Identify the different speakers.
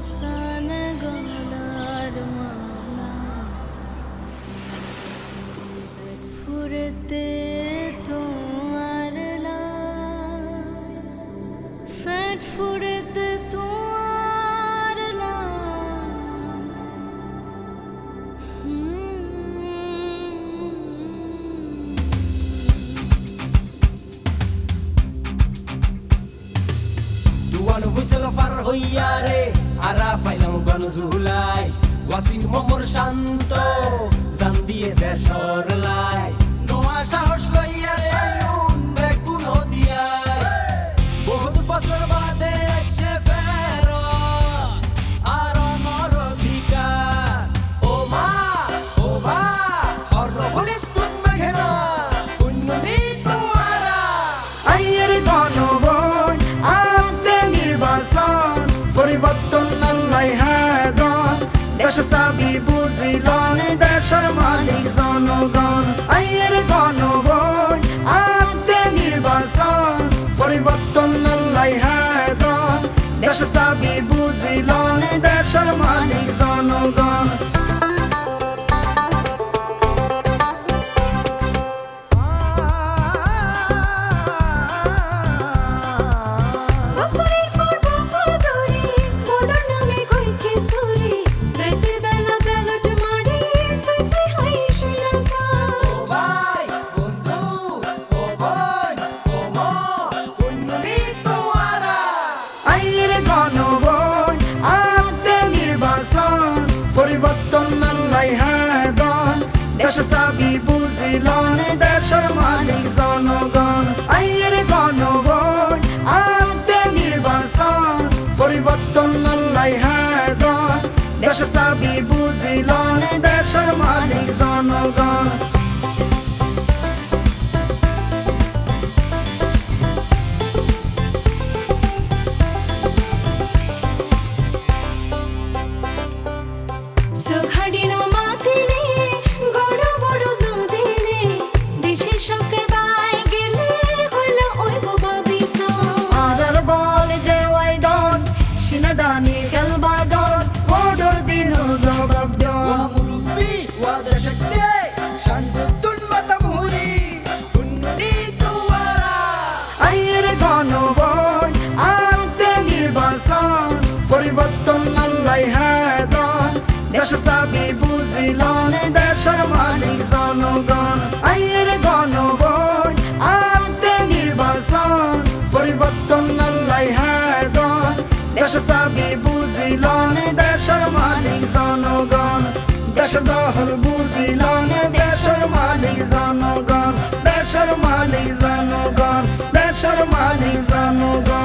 Speaker 1: আসান গলার মালা পেট ফুরেতে তোমার লাই পেট ফুরেতে তোমার লাই
Speaker 2: দুয়ান হুইসেল ফার হইয়া রে আরা পাইলাম গনজুলাই ওয়াসি মমর শান্ত জান দিয়ে দেশর লাই নোয়া সাহস লইয়া রে আইউন বেগুন হতিয়াই বহুত বছর বাদে এসে ফের আর আমার অধিকার ও মা হর্ণ হলে তুমি ঘেনা পুণ্যনি তোমারা
Speaker 3: আইয়ের গণভোট আনতে নির্বাচন পরিবর্তন আল্লাহ হাদন দেশ চাবি বুঝিলন দেশের মালিক জনগণ আইয়ের গণভোট আনতে নির্বাচন পরিবর্তন আল্লাহ হাদন দেশ চাবি বুঝিলন দেশের মালিক জনগণ
Speaker 1: বছরের পর বছর ধরে ভোটার নামে করছে চুরি রাতের বেলা ব্যালট মারি সুই সুই হাই শুইলাসা
Speaker 2: ও ভাই বন্ধু ও বোন ও মা পুণ্যনি তোমারা
Speaker 3: আইয়ের গণভোট আনতে নির্বাচন পরিবর্তন আল্লাহ হাদন দেশ চাবি বুঝিলন দেশের মালিক জনগণ আইয়ের গণভোট আনতে নির্বাচন পরিবর্তন আল্লাহ হাদন দেশ চাবি বুঝিলন দেশের মালিক জনগণ
Speaker 1: সুখাডিন মাতিলে গড় বড় দুদিনে দেশের সংস্কার পাই গেলে হইল ওই বাবা বিসা
Speaker 3: আদার বল দেওয়াই দন সিনাদানি খেলবা দন অর্ডার দিন জবাব দন
Speaker 2: মুরব্বি ওয়া দেশতে শান্ততুন মাতামুরি পুণ্যনি তোমারা
Speaker 3: আইয়ের গণভোট আনতে নির্বাচন পরিবর্তন আল্লাহ হাদন দেশ চাবি বুঝিলন দেশের মালিক জনগণ আইয়ের গণভোট আনতে নির্বাচন পরিবর্তন আল্লাহ হাদন দেশ চাবি বুঝিলন দেশের মালিক জনগণ দেশের দহল বুঝিলন দেশের মালিক জনগণ দেশের মালিক জনগণ দেশের মালিক জনগণ